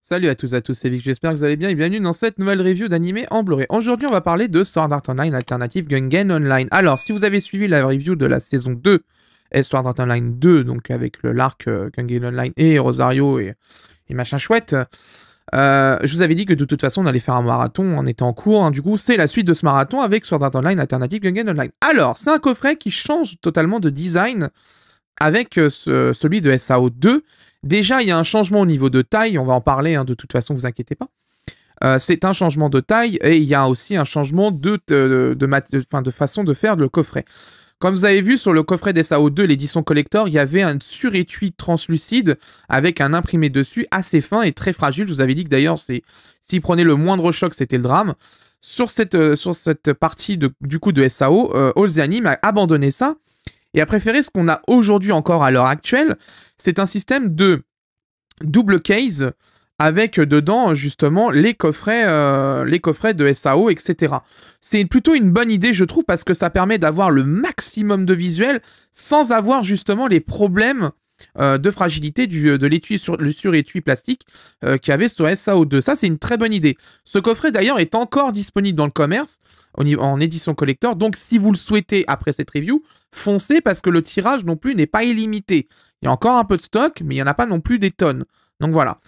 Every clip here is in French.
Salut à tous c'est Vic, j'espère que vous allez bien et bienvenue dans cette nouvelle review d'animé en Blu-ray. Aujourd'hui on va parler de Sword Art Online Alternative Gun Online. Alors si vous avez suivi la review de la saison 2 et Sword Art Online 2, donc avec l'arc Gun Online et Rosario et machin chouette, je vous avais dit que de toute façon on allait faire un marathon en étant en cours, hein. Du coup c'est la suite de ce marathon avec Sword Art Online Alternative Gun Online. Alors c'est un coffret qui change totalement de design avec celui de SAO 2. Déjà, il y a un changement au niveau de taille, on va en parler, hein, de toute façon, vous inquiétez pas. C'est un changement de taille et il y a aussi un changement de façon de faire le coffret. Comme vous avez vu sur le coffret d'SAO 2, l'édition collector, il y avait un surétui translucide avec un imprimé dessus assez fin et très fragile. Je vous avais dit que d'ailleurs, s'il prenait le moindre choc, c'était le drame. Sur cette partie du coup de SAO, All the Anime a abandonné ça et a préféré ce qu'on a aujourd'hui encore à l'heure actuelle. C'est un système de double case avec dedans justement les coffrets de SAO, etc. C'est plutôt une bonne idée, je trouve, parce que ça permet d'avoir le maximum de visuel sans avoir justement les problèmes de fragilité de l'étui le surétui plastique qu'il y avait sur SAO2. Ça, c'est une très bonne idée. Ce coffret, d'ailleurs, est encore disponible dans le commerce en édition collector. Donc, si vous le souhaitez après cette review, foncez parce que le tirage non plus n'est pas illimité. Il y a encore un peu de stock, mais il n'y en a pas non plus des tonnes. Donc, voilà.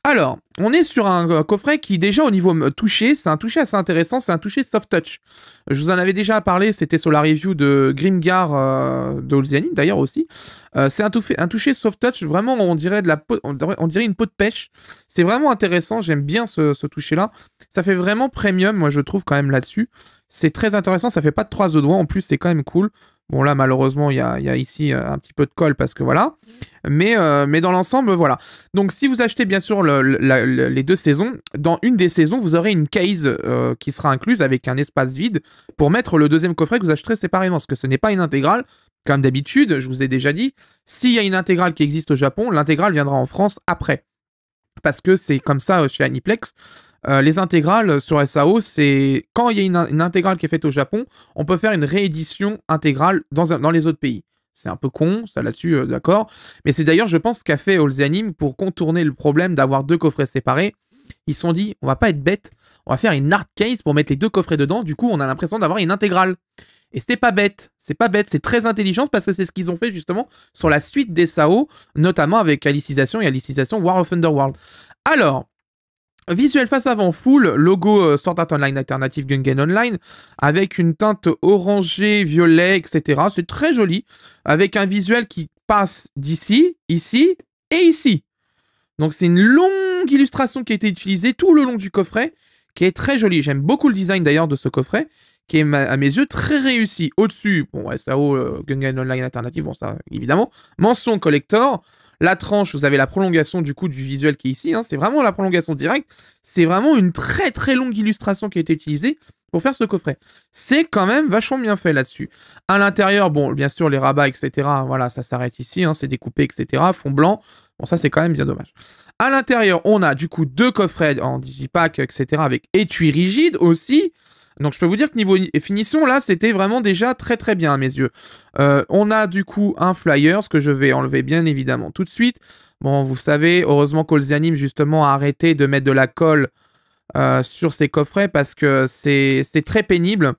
Alors, on est sur un coffret qui, déjà, au niveau toucher, c'est un toucher assez intéressant, c'est un toucher soft touch. Je vous en avais déjà parlé, c'était sur la review de Grimgar de Olzianin, d'ailleurs aussi. C'est un toucher soft touch, vraiment, on dirait une peau de pêche. C'est vraiment intéressant, j'aime bien ce toucher-là. Ça fait vraiment premium, moi, je trouve, quand même, là-dessus. C'est très intéressant, ça fait pas de 3 de doigts, en plus, c'est quand même cool. Bon, là, malheureusement, il y a ici un petit peu de colle parce que voilà. Mais dans l'ensemble, voilà. Donc, si vous achetez, bien sûr, les 2 saisons, dans une des saisons, vous aurez une case qui sera incluse avec un espace vide pour mettre le deuxième coffret que vous acheterez séparément. Parce que ce n'est pas une intégrale. Comme d'habitude, je vous ai déjà dit, s'il y a une intégrale qui existe au Japon, l'intégrale viendra en France après. Parce que c'est comme ça chez Aniplex. Les intégrales sur SAO, c'est quand il y a une intégrale qui est faite au Japon, on peut faire une réédition intégrale dans les autres pays. C'est un peu con, ça là-dessus, d'accord. Mais c'est d'ailleurs, je pense, ce qu'a fait All the Anime pour contourner le problème d'avoir 2 coffrets séparés. Ils se sont dit, on va pas être bête, on va faire une hard case pour mettre les 2 coffrets dedans. Du coup, on a l'impression d'avoir une intégrale. Et c'est pas bête, c'est très intelligent parce que c'est ce qu'ils ont fait justement sur la suite des SAO, notamment avec Alicization et Alicization War of Underworld. Alors, visuel face avant full, logo Sword Art Online Alternative Gun Online, avec une teinte orangée, violet, etc. C'est très joli, avec un visuel qui passe d'ici, ici et ici. Donc c'est une longue illustration qui a été utilisée tout le long du coffret, qui est très jolie. J'aime beaucoup le design d'ailleurs de ce coffret, qui est à mes yeux très réussi. Au-dessus, bon, SAO, Gun Online Alternative, bon ça évidemment, mention collector. La tranche, vous avez la prolongation du coup du visuel qui est ici, hein, c'est vraiment la prolongation directe. C'est vraiment une très très longue illustration qui a été utilisée pour faire ce coffret. C'est quand même vachement bien fait là-dessus. À l'intérieur, bon, bien sûr, les rabats, etc., voilà, ça s'arrête ici, hein, c'est découpé, etc., fond blanc. Bon, ça, c'est quand même bien dommage. À l'intérieur, on a du coup 2 coffrets en digipack, etc., avec étui rigide aussi. Donc je peux vous dire que niveau finition, là, c'était vraiment déjà très très bien à mes yeux. On a du coup un flyer, ce que je vais enlever bien évidemment tout de suite. Bon, vous savez, heureusement qu'All the Anime justement a arrêté de mettre de la colle sur ces coffrets parce que c'est très pénible.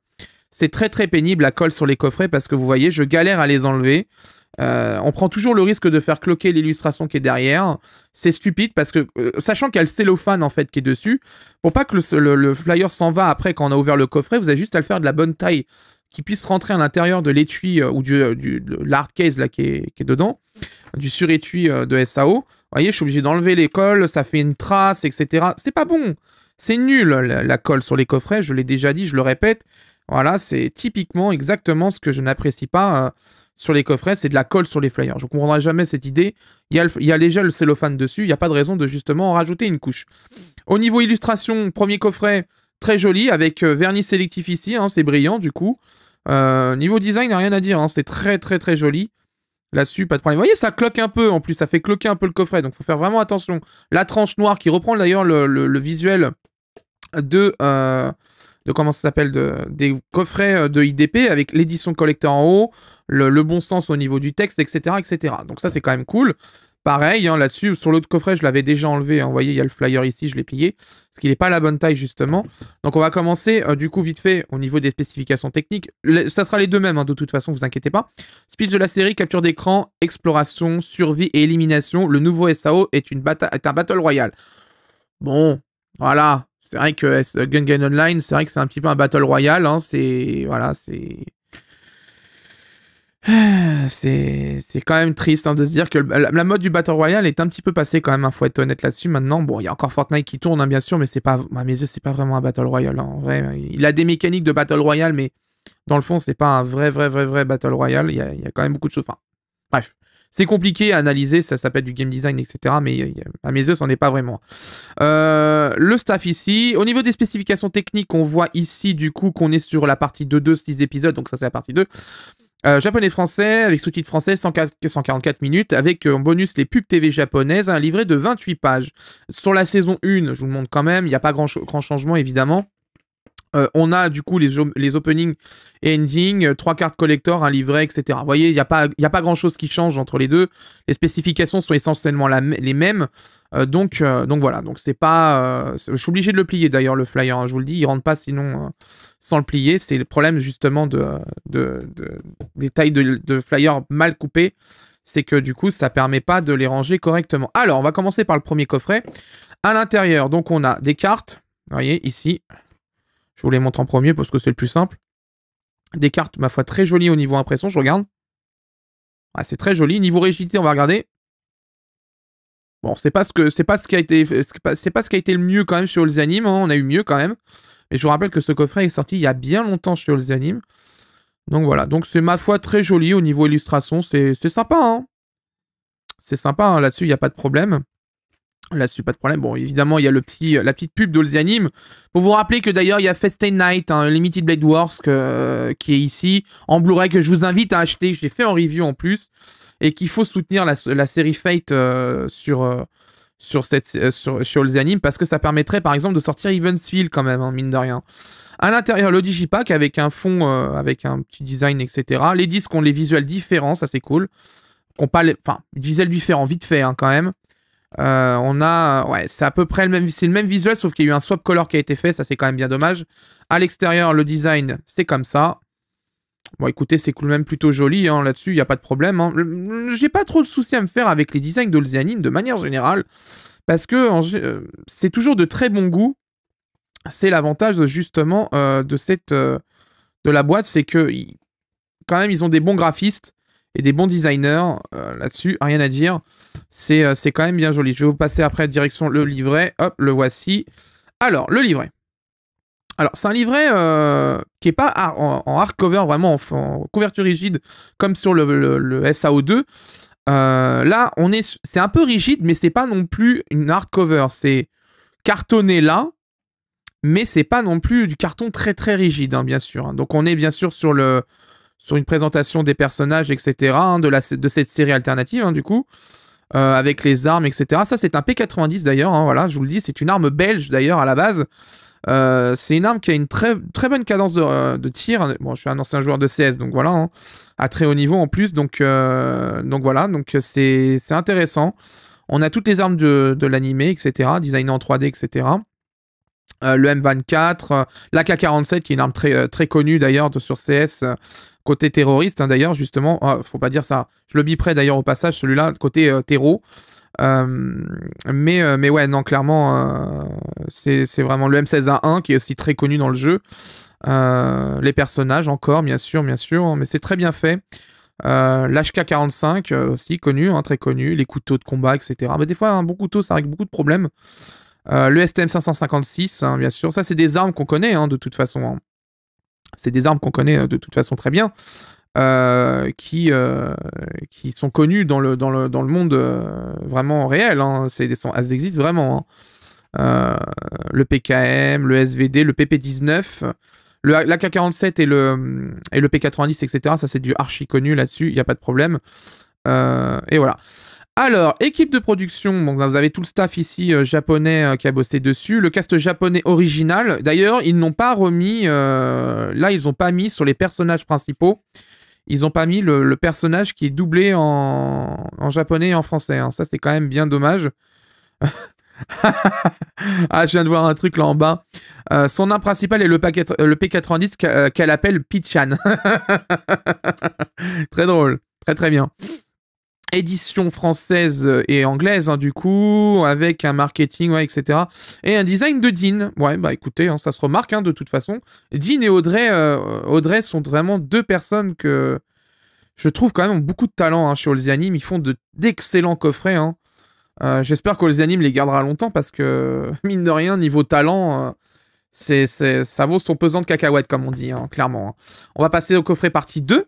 C'est très très pénible la colle sur les coffrets parce que vous voyez, je galère à les enlever. On prend toujours le risque de faire cloquer l'illustration qui est derrière. C'est stupide parce que, sachant qu'il y a le cellophane en fait qui est dessus, pour pas que le flyer s'en va après quand on a ouvert le coffret, vous avez juste à le faire de la bonne taille qui puisse rentrer à l'intérieur de l'étui ou de l'hard case là, qui est dedans, du surétui de SAO. Vous voyez, je suis obligé d'enlever les colles, ça fait une trace, etc. C'est pas bon, c'est nul la colle sur les coffrets, je l'ai déjà dit, je le répète. Voilà, c'est typiquement exactement ce que je n'apprécie pas sur les coffrets, c'est de la colle sur les flyers. Je ne comprendrai jamais cette idée. Il y a déjà le cellophane dessus, il n'y a pas de raison de justement en rajouter une couche. Au niveau illustration, premier coffret, très joli, avec vernis sélectif ici, hein, c'est brillant du coup. Niveau design, il n'y a rien à dire, hein, c'est très très très joli. Là-dessus, pas de problème. Vous voyez, ça cloque un peu, en plus, ça fait cloquer un peu le coffret, donc il faut faire vraiment attention. La tranche noire qui reprend d'ailleurs le visuel de comment ça s'appelle, des coffrets de IDP avec l'édition collector en haut, le bon sens au niveau du texte, etc., etc. Donc ça, c'est quand même cool. Pareil, hein, là-dessus, sur l'autre coffret, je l'avais déjà enlevé. Hein, vous voyez, il y a le flyer ici, je l'ai plié. Parce qu'il n'est pas à la bonne taille, justement. Donc, on va commencer, du coup, vite fait, au niveau des spécifications techniques. Ça sera les deux mêmes, hein, de toute façon, vous inquiétez pas. Speech de la série, capture d'écran, exploration, survie et élimination. Le nouveau SAO est un Battle Royale. Bon, voilà. C'est vrai que Gun Online, c'est vrai que c'est un petit peu un Battle Royale. Hein, c'est... Voilà, c'est... C'est quand même triste hein, de se dire que la mode du Battle Royale est un petit peu passée quand même, hein, faut être honnête là-dessus maintenant. Bon, il y a encore Fortnite qui tourne, hein, bien sûr, mais c'est pas, à mes yeux, c'est pas vraiment un Battle Royale. Hein, en vrai, il a des mécaniques de Battle Royale, mais dans le fond, c'est pas un vrai Battle Royale. Il y a quand même beaucoup de choses. Enfin, bref, c'est compliqué à analyser, ça s'appelle du game design, etc. Mais à mes yeux, c'en est pas vraiment. Le staff ici. Au niveau des spécifications techniques, on voit ici, du coup, qu'on est sur la partie 2, 6 épisodes, donc ça, c'est la partie 2. Japonais-français, avec sous-titres français, 144 minutes, avec en bonus les pubs TV japonaises, un livret de 28 pages. Sur la saison 1, je vous le montre quand même, il n'y a pas grand changement évidemment. On a du coup les openings et endings, 3 cartes collector, un livret, etc. Vous voyez, il n'y a pas grand chose qui change entre les deux. Les spécifications sont essentiellement les mêmes. Donc voilà, donc c'est pas... je suis obligé de le plier d'ailleurs le flyer, hein, je vous le dis, il rentre pas sinon sans le plier. C'est le problème justement des tailles de flyer mal coupées. C'est que du coup ça permet pas de les ranger correctement. Alors on va commencer par le premier coffret. À l'intérieur, donc on a des cartes, vous voyez ici. Je vous les montre en premier parce que c'est le plus simple. Des cartes, ma foi, très jolies au niveau impression, je regarde. Ah, c'est très joli. Niveau rigidité, on va regarder. Bon, c'est pas ce qui a été le mieux quand même chez All the Anime, hein. On a eu mieux quand même. Et je vous rappelle que ce coffret est sorti il y a bien longtemps chez All the Anime. Donc voilà, donc c'est ma foi très joli au niveau illustration, c'est sympa, hein. C'est sympa, hein. Là-dessus, il n'y a pas de problème. Là-dessus, pas de problème. Bon, évidemment, il y a la petite pub d'All the Anime. Pour vous rappeler que d'ailleurs, il y a Fate Night, hein, Limited Blade Wars, qui est ici, en Blu-ray, que je vous invite à acheter. Je l'ai fait en review en plus. Et qu'il faut soutenir la série Fate chez All the Anime, parce que ça permettrait, par exemple, de sortir Evansville, quand même, hein, mine de rien. À l'intérieur, le Digipack, avec un fond, avec un petit design, etc. Les disques ont les visuels différents, ça c'est cool. Enfin, visuels différents, vite fait, hein, quand même. On a, ouais, c'est à peu près le même visuel, sauf qu'il y a eu un swap color qui a été fait, ça c'est quand même bien dommage. À l'extérieur, le design, c'est comme ça. Bon, écoutez, c'est quand même plutôt joli, hein, là-dessus, il n'y a pas de problème. Hein. J'ai pas trop de soucis à me faire avec les designs d'All the Anime de manière générale, parce que c'est toujours de très bon goût. C'est l'avantage, justement, de la boîte, c'est que quand même, ils ont des bons graphistes et des bons designers là-dessus, rien à dire. C'est quand même bien joli. Je vais vous passer après direction le livret. Hop, le voici. Alors, le livret. Alors, c'est un livret qui n'est pas en hardcover, vraiment en couverture rigide, comme sur le SAO2. Là, c'est un peu rigide, mais c'est pas non plus une hardcover. C'est cartonné là, mais c'est pas non plus du carton très très rigide, hein, bien sûr. Hein. Donc, on est bien sûr sur une présentation des personnages, etc., hein, de cette série alternative, hein, du coup. Avec les armes, etc. Ça, c'est un P90 d'ailleurs, hein, voilà, je vous le dis, c'est une arme belge d'ailleurs à la base. C'est une arme qui a une très bonne cadence de tir. Bon, je suis un ancien joueur de CS, donc voilà, hein, à très haut niveau en plus, donc voilà, donc c'est intéressant. On a toutes les armes de l'animé, etc., designées en 3D, etc. Le M24, l'AK-47, qui est une arme très connue d'ailleurs sur CS, côté terroriste, hein, d'ailleurs, justement, faut pas dire ça, je le biperai d'ailleurs au passage, celui-là, côté terreau. Mais ouais, non, clairement, c'est vraiment le M16A1 qui est aussi très connu dans le jeu. Les personnages encore, bien sûr, hein, mais c'est très bien fait. L'HK-45 aussi connu, hein, très connu. Les couteaux de combat, etc. Mais des fois, un bon couteau, ça règle beaucoup de problèmes. Le STM-556, hein, bien sûr. Ça, c'est des armes qu'on connaît, hein, de toute façon. Hein. C'est des armes qu'on connaît de toute façon très bien. Qui sont connues dans le monde vraiment réel. Hein. Elles existent vraiment. Hein. Le PKM, le SVD, le PP19, l'AK-47 et le P90, etc. Ça, c'est du archi connu là-dessus. Il n'y a pas de problème. Et voilà. Alors, équipe de production, bon, vous avez tout le staff ici japonais qui a bossé dessus. Le cast japonais original. D'ailleurs, ils n'ont pas remis... là, ils n'ont pas mis sur les personnages principaux. ils ont pas mis le personnage qui est doublé en japonais et en français. Hein. Ça, c'est quand même bien dommage. Ah, je viens de voir un truc là en bas. Son arme principale est le P90 qu'elle appelle Pichan. Très drôle. Très très bien. Édition française et anglaise, hein, du coup, avec un marketing, ouais, etc. Et un design de Dean. Ouais, bah écoutez, hein, ça se remarque, hein, de toute façon. Dean et Audrey sont vraiment deux personnes que je trouve quand même ont beaucoup de talent, hein, chez Olzianim. Ils font d'excellents coffrets. Hein. J'espère qu'Olzianim les gardera longtemps parce que, mine de rien, niveau talent, ça vaut son pesant de cacahuètes, comme on dit, hein, clairement. Hein. On va passer au coffret partie 2.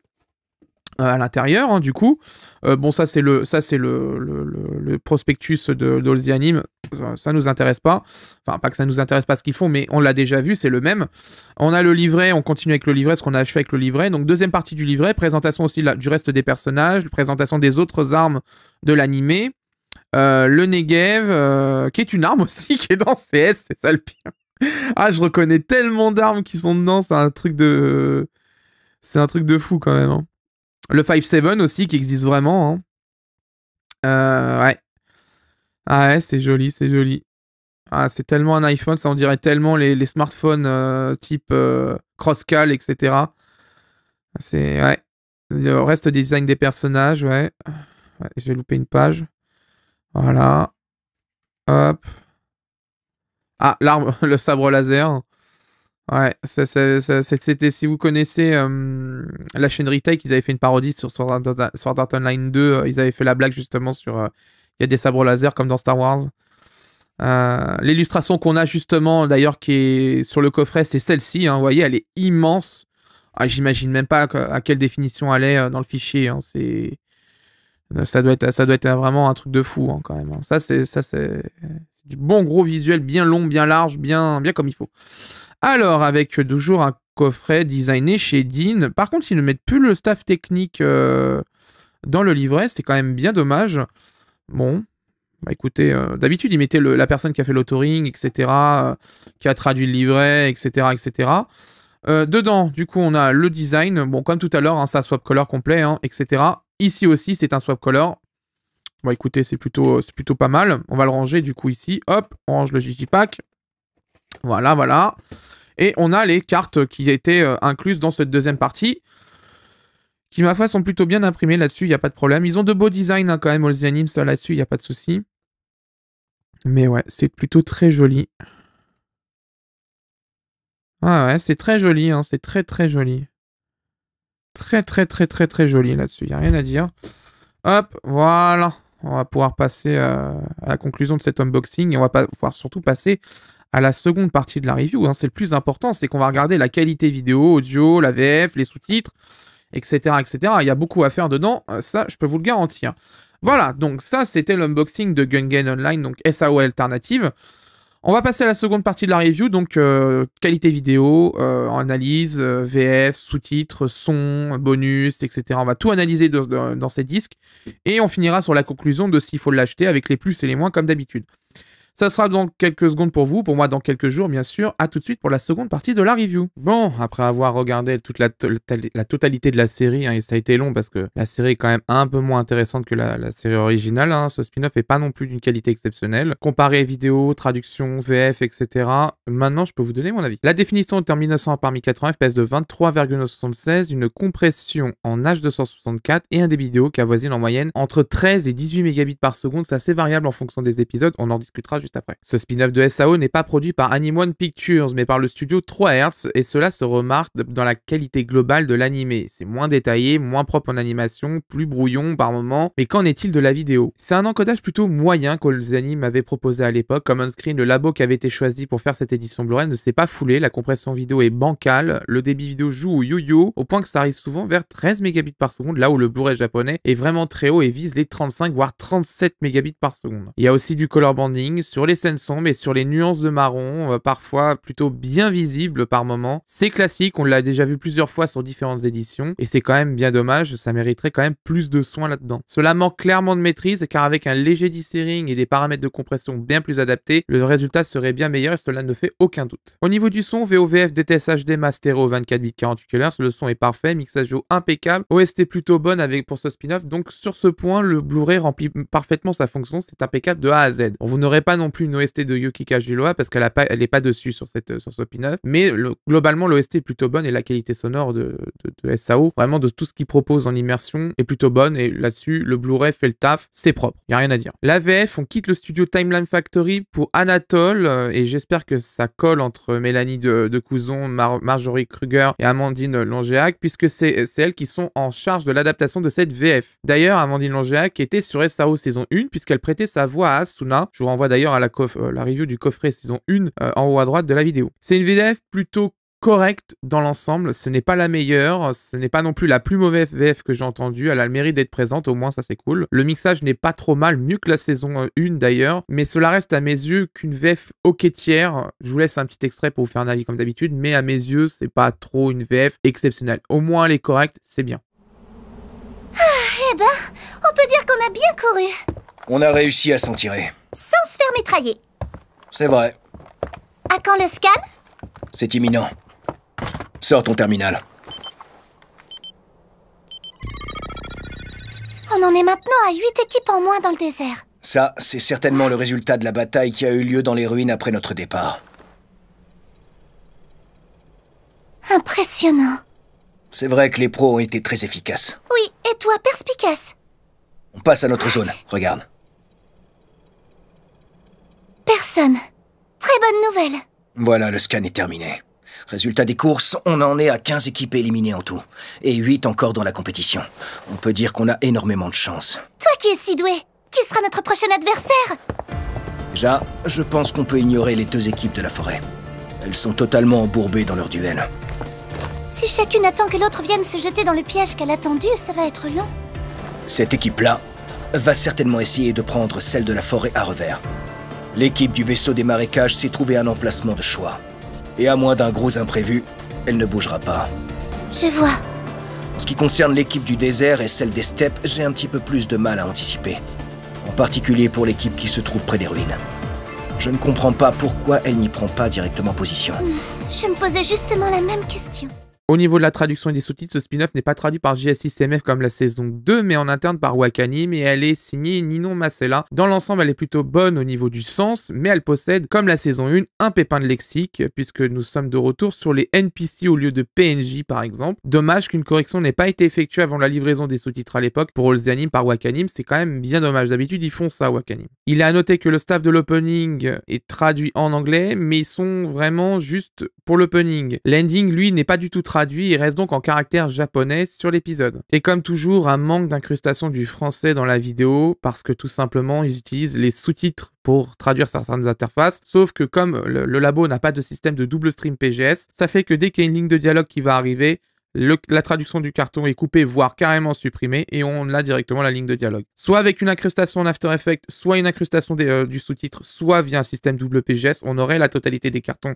À l'intérieur, hein, du coup. Bon, ça, c'est le prospectus d'Olzianim. Ça nous intéresse pas. Enfin, pas que ça nous intéresse pas ce qu'ils font, mais on l'a déjà vu, c'est le même. On a le livret, on continue avec le livret, ce qu'on a achevé avec le livret. Donc, deuxième partie du livret, présentation aussi du reste des personnages, présentation des autres armes de l'animé. Le Negev, qui est une arme aussi, qui est dans CS, c'est ça le pire. Ah, je reconnais tellement d'armes qui sont dedans, c'est un truc de fou quand même, hein. Le 5-7 aussi, qui existe vraiment. Hein. Ouais. Ah ouais, c'est joli, c'est joli. Ah, c'est tellement un iPhone, ça on dirait tellement les smartphones type Crosscal, etc. C'est... Ouais. Le reste des designs des personnages, ouais. Ouais, je vais louper une page. Voilà. Hop. Ah, l'arme, le sabre laser. Ouais, c'était, si vous connaissez la chaîne Retail, ils avaient fait une parodie sur Sword Art Online 2, ils avaient fait la blague justement sur il y a des sabres laser comme dans Star Wars. L'illustration qu'on a justement d'ailleurs qui est sur le coffret, c'est celle-ci, hein, vous voyez, elle est immense. Ah, j'imagine même pas à quelle définition elle est dans le fichier, hein, ça doit être vraiment un truc de fou, hein, quand même. Hein. Ça c'est du bon gros visuel, bien long, bien large, bien comme il faut. Alors, avec toujours un coffret designé chez Dean. Par contre, ils ne mettent plus le staff technique dans le livret. C'est quand même bien dommage. Bon, bah écoutez, d'habitude, ils mettaient la personne qui a fait l'autoring, etc., qui a traduit le livret, etc., etc. Dedans, du coup, on a le design. Bon, comme tout à l'heure, hein, ça swap color complet, hein, etc. Ici aussi, c'est un swap color. Bon, écoutez, c'est plutôt pas mal. On va le ranger, du coup, ici. Hop, on range le Digipack. Voilà, voilà. Et on a les cartes qui étaient incluses dans cette deuxième partie, qui, ma foi, sont plutôt bien imprimées là-dessus, il n'y a pas de problème. Ils ont de beaux designs, hein, quand même, Olzianim, ça là-dessus, il n'y a pas de souci. Mais ouais, c'est plutôt très joli. Ah ouais, c'est très joli, hein, c'est très très joli. Très très très très très joli là-dessus, il n'y a rien à dire. Hop, voilà. On va pouvoir passer à la conclusion de cet unboxing et on va pouvoir surtout passer à la seconde partie de la review. Hein. C'est le plus important, c'est qu'on va regarder la qualité vidéo, audio, la VF, les sous-titres, etc., etc. Il y a beaucoup à faire dedans, ça, je peux vous le garantir. Voilà, donc ça, c'était l'unboxing de Gungan Online, donc SAO Alternative. On va passer à la seconde partie de la review, donc qualité vidéo, analyse, VF, sous-titres, son, bonus, etc. On va tout analyser dans ces disques. Et on finira sur la conclusion de s'il faut l'acheter avec les plus et les moins comme d'habitude. Ça sera dans quelques secondes pour vous, pour moi dans quelques jours bien sûr. A tout de suite pour la seconde partie de la review. Bon, après avoir regardé toute la totalité de la série, hein, et ça a été long parce que la série est quand même un peu moins intéressante que la série originale. Hein, ce spin-off est pas non plus d'une qualité exceptionnelle. Comparé vidéo, traduction, VF, etc. Maintenant, je peux vous donner mon avis. La définition est en 1900 par 1080 FPS de 23,76, une compression en H264 et un débit vidéo qui avoisine en moyenne entre 13 et 18 mégabits par seconde. C'est assez variable en fonction des épisodes. On en discutera juste après. Ce spin-off de SAO n'est pas produit par Anime1 Pictures, mais par le studio 3 Hz, et cela se remarque dans la qualité globale de l'animé. C'est moins détaillé, moins propre en animation, plus brouillon par moment, mais qu'en est-il de la vidéo? C'est un encodage plutôt moyen qu'Olzianim avait proposé à l'époque. Comme on-screen, le labo qui avait été choisi pour faire cette édition Blu-ray ne s'est pas foulé, la compression vidéo est bancale, le débit vidéo joue au yo-yo, au point que ça arrive souvent vers 13 mégabits par seconde, là où le Blu-ray japonais est vraiment très haut et vise les 35 voire 37 mégabits par seconde. Il y a aussi du color banding, sur les scènes sombres et sur les nuances de marron, parfois plutôt bien visibles par moments. C'est classique, on l'a déjà vu plusieurs fois sur différentes éditions, et c'est quand même bien dommage, ça mériterait quand même plus de soin là-dedans. Cela manque clairement de maîtrise, car avec un léger dithering et des paramètres de compression bien plus adaptés, le résultat serait bien meilleur et cela ne fait aucun doute. Au niveau du son, VOVF DTS HD Master 24 bits 48 Hz, le son est parfait, mixage audio impeccable, OST plutôt bonne avec pour ce spin-off, donc sur ce point, le Blu-ray remplit parfaitement sa fonction, c'est impeccable de A à Z. Bon, vous n'aurez pas non plus une OST de Yuki Kajiloa parce qu'elle n'est pas dessus sur ce spin-off, mais globalement l'OST est plutôt bonne et la qualité sonore de SAO, vraiment de tout ce qu'il propose en immersion est plutôt bonne et là-dessus le Blu-ray fait le taf, c'est propre, y a rien à dire. La VF, on quitte le studio Timeline Factory pour Anatole et j'espère que ça colle entre Mélanie de Couzon, Marjorie Kruger et Amandine Longéac puisque c'est elles qui sont en charge de l'adaptation de cette VF. D'ailleurs, Amandine Longéac était sur SAO saison 1 puisqu'elle prêtait sa voix à Asuna. Je vous renvoie d'ailleurs à la review du coffret saison 1 en haut à droite de la vidéo. C'est une VF plutôt correcte dans l'ensemble, ce n'est pas la meilleure, ce n'est pas non plus la plus mauvaise VF que j'ai entendue, elle a le mérite d'être présente, au moins ça c'est cool. Le mixage n'est pas trop mal, mieux que la saison 1 d'ailleurs, mais cela reste à mes yeux qu'une VF hoquetière. Je vous laisse un petit extrait pour vous faire un avis comme d'habitude, mais à mes yeux c'est pas trop une VF exceptionnelle. Au moins elle est correcte, c'est bien. Eh ben, on peut dire qu'on a bien couru. On a réussi à s'en tirer. Sans se faire mitrailler. C'est vrai. À quand le scan? C'est imminent. Sors ton terminal. On en est maintenant à 8 équipes en moins dans le désert. Ça, c'est certainement le résultat de la bataille qui a eu lieu dans les ruines après notre départ. Impressionnant. C'est vrai que les pros ont été très efficaces. Oui, et toi, perspicace. On passe à notre zone, regarde. Personne. Très bonne nouvelle. Voilà, le scan est terminé. Résultat des courses, on en est à 15 équipes éliminées en tout. Et 8 encore dans la compétition. On peut dire qu'on a énormément de chance. Toi qui es si doué, qui sera notre prochain adversaire? Déjà, je pense qu'on peut ignorer les 2 équipes de la forêt. Elles sont totalement embourbées dans leur duel. Si chacune attend que l'autre vienne se jeter dans le piège qu'elle a tendu, ça va être long. Cette équipe-là va certainement essayer de prendre celle de la forêt à revers. L'équipe du vaisseau des marécages s'est trouvée un emplacement de choix. Et à moins d'un gros imprévu, elle ne bougera pas. Je vois. En ce qui concerne l'équipe du désert et celle des steppes, j'ai un petit peu plus de mal à anticiper. En particulier pour l'équipe qui se trouve près des ruines. Je ne comprends pas pourquoi elle n'y prend pas directement position. Je me posais justement la même question. Au niveau de la traduction et des sous-titres, ce spin-off n'est pas traduit par JS6MF comme la saison 2, mais en interne par Wakanim, et elle est signée Ninon Masella. Dans l'ensemble, elle est plutôt bonne au niveau du sens, mais elle possède, comme la saison 1, un pépin de lexique, puisque nous sommes de retour sur les NPC au lieu de PNJ par exemple. Dommage qu'une correction n'ait pas été effectuée avant la livraison des sous-titres à l'époque pour All the Anime par Wakanim, c'est quand même bien dommage. D'habitude, ils font ça, Wakanim. Il est à noter que le staff de l'opening est traduit en anglais, mais ils sont vraiment juste pour l'opening. L'ending, lui, n'est pas du tout traduit, il reste donc en caractère japonais sur l'épisode. Et comme toujours, un manque d'incrustation du français dans la vidéo, parce que tout simplement, ils utilisent les sous-titres pour traduire certaines interfaces, sauf que comme le labo n'a pas de système de double stream PGS, ça fait que dès qu'il y a une ligne de dialogue qui va arriver, la traduction du carton est coupée, voire carrément supprimée, et on a directement la ligne de dialogue. Soit avec une incrustation en After Effects, soit une incrustation du sous-titre, soit via un système double PGS, on aurait la totalité des cartons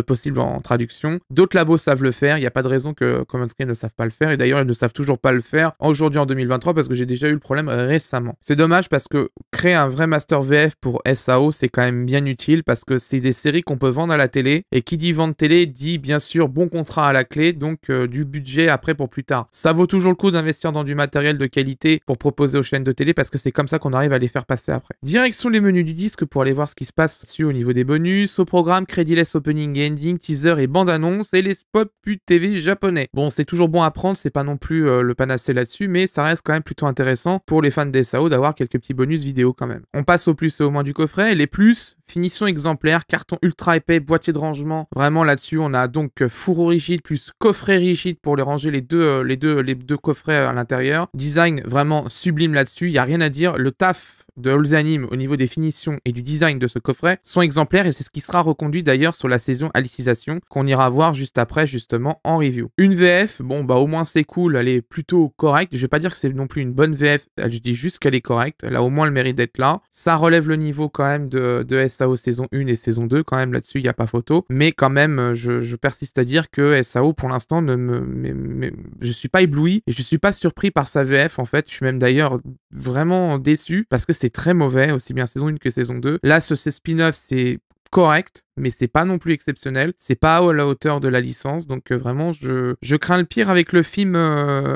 possibles en traduction. D'autres labos savent le faire, il n'y a pas de raison que Common Screen ne savent pas le faire, et d'ailleurs ils ne savent toujours pas le faire aujourd'hui en 2023, parce que j'ai déjà eu le problème récemment. C'est dommage parce que créer un vrai master VF pour SAO, c'est quand même bien utile, parce que c'est des séries qu'on peut vendre à la télé, et qui dit vente télé, dit bien sûr bon contrat à la clé, donc du budget après pour plus tard. Ça vaut toujours le coup d'investir dans du matériel de qualité pour proposer aux chaînes de télé parce que c'est comme ça qu'on arrive à les faire passer après. Direction les menus du disque pour aller voir ce qui se passe dessus au niveau des bonus, au programme, crédiless opening et ending, teaser et bande-annonce et les spots pub TV japonais. Bon, c'est toujours bon à prendre, c'est pas non plus le panacée là-dessus, mais ça reste quand même plutôt intéressant pour les fans des SAO d'avoir quelques petits bonus vidéo quand même. On passe au plus et au moins du coffret. Les plus, finition exemplaire, carton ultra épais, boîtier de rangement. Vraiment là-dessus, on a donc fourreau rigide plus coffret rigide pour les ranger les deux coffrets à l'intérieur. Design vraiment sublime là-dessus, il n'y a rien à dire. Le taf de All the Anime au niveau des finitions et du design de ce coffret sont exemplaires et c'est ce qui sera reconduit d'ailleurs sur la saison Alicisation qu'on ira voir juste après justement en review. Une VF, bon bah au moins c'est cool, elle est plutôt correcte, je vais pas dire que c'est non plus une bonne VF, je dis juste qu'elle est correcte, elle a au moins le mérite d'être là. Ça relève le niveau quand même de SAO saison 1 et saison 2, quand même là-dessus il n'y a pas photo, mais quand même je persiste à dire que SAO pour l'instant je suis pas ébloui et je suis pas surpris par sa VF en fait, je suis même d'ailleurs vraiment déçu parce que c'est très mauvais, aussi bien saison 1 que saison 2. Là, ce spin-off, c'est correct, mais c'est pas non plus exceptionnel, c'est pas à la hauteur de la licence, donc vraiment je crains le pire avec le film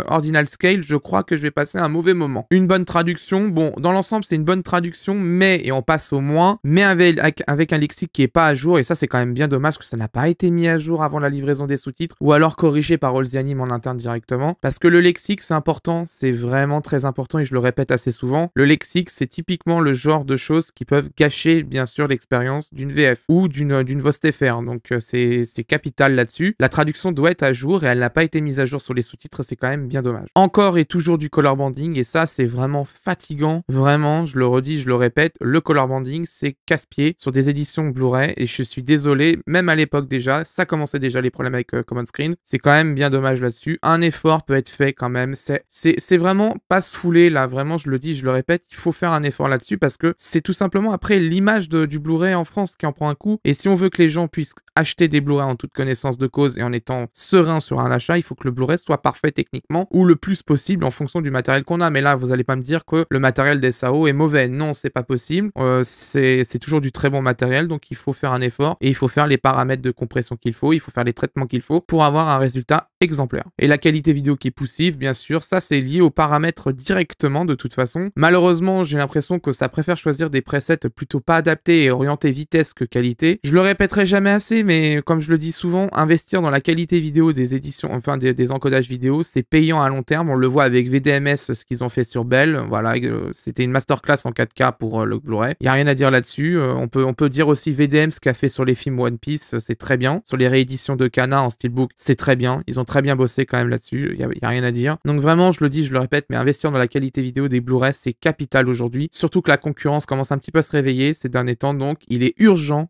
Ordinal Scale, je crois que je vais passer un mauvais moment. Une bonne traduction, bon dans l'ensemble c'est une bonne traduction, mais, et on passe au moins, mais avec un lexique qui est pas à jour, et ça c'est quand même bien dommage que ça n'a pas été mis à jour avant la livraison des sous-titres, ou alors corrigé par All the Anime en interne directement, parce que le lexique c'est important, c'est vraiment très important, et je le répète assez souvent, le lexique c'est typiquement le genre de choses qui peuvent gâcher bien sûr l'expérience d'une VF, ou d'une VOST-FR, donc c'est capital là-dessus. La traduction doit être à jour et elle n'a pas été mise à jour sur les sous-titres, c'est quand même bien dommage. Encore et toujours du color banding et ça c'est vraiment fatigant, vraiment, je le redis, je le répète, le color banding c'est casse-pied sur des éditions Blu-ray et je suis désolé, même à l'époque déjà, ça commençait déjà les problèmes avec Common Screen, c'est quand même bien dommage là-dessus. Un effort peut être fait quand même, c'est vraiment pas se fouler là, vraiment je le dis, je le répète, il faut faire un effort là-dessus parce que c'est tout simplement après l'image du Blu-ray en France qui en prend un coup et si on veut que les gens puissent acheter des Blu-ray en toute connaissance de cause et en étant serein sur un achat, il faut que le Blu-ray soit parfait techniquement ou le plus possible en fonction du matériel qu'on a. Mais là, vous allez pas me dire que le matériel des SAO est mauvais. Non, c'est pas possible. C'est toujours du très bon matériel, donc il faut faire un effort et il faut faire les paramètres de compression qu'il faut, il faut faire les traitements qu'il faut pour avoir un résultat exemplaire. Et la qualité vidéo qui est poussive, bien sûr, ça c'est lié aux paramètres directement de toute façon. Malheureusement, j'ai l'impression que ça préfère choisir des presets plutôt pas adaptés et orientés vitesse que qualité. Je le répéterai jamais assez, mais comme je le dis souvent, investir dans la qualité vidéo des éditions, enfin des encodages vidéo, c'est payant à long terme. On le voit avec VDMS, ce qu'ils ont fait sur Bell. Voilà, c'était une masterclass en 4K pour le Blu-ray. Il n'y a rien à dire là-dessus. On peut dire aussi VDM, ce qu'a fait sur les films One Piece, c'est très bien. Sur les rééditions de Kana en steelbook, c'est très bien. Ils ont très bien bossé quand même là-dessus. Il y a rien à dire. Donc vraiment, je le dis, je le répète, mais investir dans la qualité vidéo des Blu-ray, c'est capital aujourd'hui. Surtout que la concurrence commence un petit peu à se réveiller ces derniers temps. Donc, il est urgent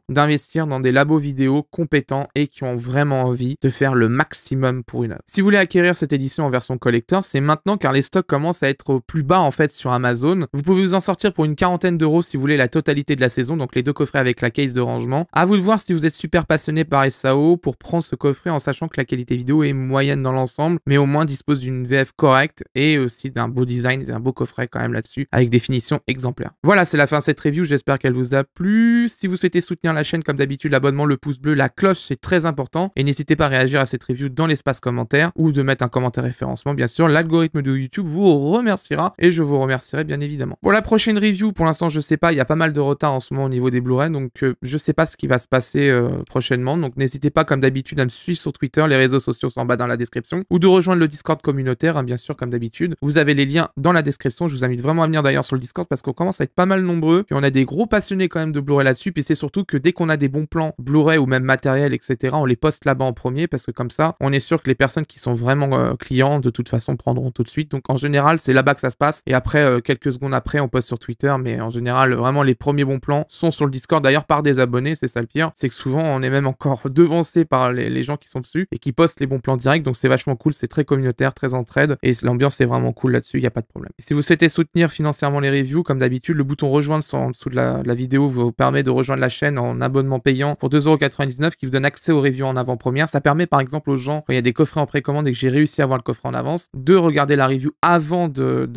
d'investir dans des labos vidéo compétents et qui ont vraiment envie de faire le maximum pour une œuvre. Si vous voulez acquérir cette édition en version collector, c'est maintenant car les stocks commencent à être plus bas en fait sur Amazon. Vous pouvez vous en sortir pour une quarantaine d'euros si vous voulez la totalité de la saison, donc les deux coffrets avec la case de rangement. À vous de voir si vous êtes super passionné par SAO pour prendre ce coffret en sachant que la qualité vidéo est moyenne dans l'ensemble, mais au moins dispose d'une VF correcte et aussi d'un beau design et d'un beau coffret quand même là-dessus avec des finitions exemplaires. Voilà, c'est la fin de cette review, j'espère qu'elle vous a plu. Si vous souhaitez soutenir la chaîne comme d'habitude, l'abonnement, le pouce bleu, la cloche, c'est très important et n'hésitez pas à réagir à cette review dans l'espace commentaire ou de mettre un commentaire référencement, bien sûr, l'algorithme de YouTube vous remerciera et je vous remercierai bien évidemment. Pour la prochaine review, pour l'instant je sais pas, il y a pas mal de retard en ce moment au niveau des Blu-ray, donc je sais pas ce qui va se passer prochainement, donc n'hésitez pas comme d'habitude à me suivre sur Twitter, les réseaux sociaux sont en bas dans la description, ou de rejoindre le Discord communautaire, hein, bien sûr comme d'habitude, vous avez les liens dans la description, je vous invite vraiment à venir d'ailleurs sur le Discord parce qu'on commence à être pas mal nombreux, puis on a des gros passionnés quand même de Blu-ray là-dessus, puis c'est surtout que dès qu'on a des bons plans Blu-ray ou même matériel, etc., on les poste là-bas en premier parce que comme ça, on est sûr que les personnes qui sont vraiment clients, de toute façon, prendront tout de suite. Donc en général, c'est là-bas que ça se passe. Et après, quelques secondes après, on poste sur Twitter. Mais en général, vraiment, les premiers bons plans sont sur le Discord. D'ailleurs, par des abonnés, c'est ça le pire. C'est que souvent, on est même encore devancé par les gens qui sont dessus et qui postent les bons plans directs. Donc c'est vachement cool. C'est très communautaire, très entraide. Et l'ambiance est vraiment cool là-dessus. Il n'y a pas de problème. Et si vous souhaitez soutenir financièrement les reviews, comme d'habitude, le bouton rejoindre en dessous de la vidéo vous permet de rejoindre la chaîne en abonnement payant pour 2,99 € qui vous donne accès aux reviews en avant-première. Ça permet par exemple aux gens, quand il y a des coffrets en précommande et que j'ai réussi à avoir le coffret en avance, de regarder la review avant de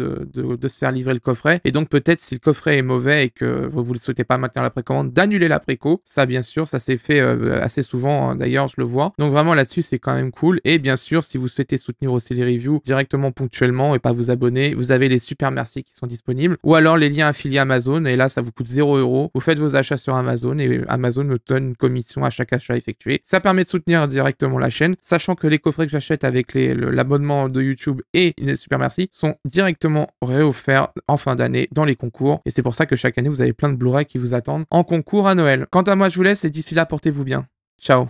se faire livrer le coffret. Et donc peut-être si le coffret est mauvais et que vous ne souhaitez pas maintenir la précommande, d'annuler la préco. Ça bien sûr, ça s'est fait assez souvent, hein, d'ailleurs je le vois. Donc vraiment là-dessus c'est quand même cool. Et bien sûr, si vous souhaitez soutenir aussi les reviews directement ponctuellement et pas vous abonner, vous avez les super merci qui sont disponibles. Ou alors les liens affiliés Amazon et là ça vous coûte 0 €. Vous faites vos achats sur Amazon et Amazon me donne une commission à chaque achat effectué. Ça permet de soutenir directement la chaîne, sachant que les coffrets que j'achète avec l'abonnement de YouTube et les super merci sont directement réofferts en fin d'année dans les concours. Et c'est pour ça que chaque année, vous avez plein de Blu-ray qui vous attendent en concours à Noël. Quant à moi, je vous laisse et d'ici là, portez-vous bien. Ciao.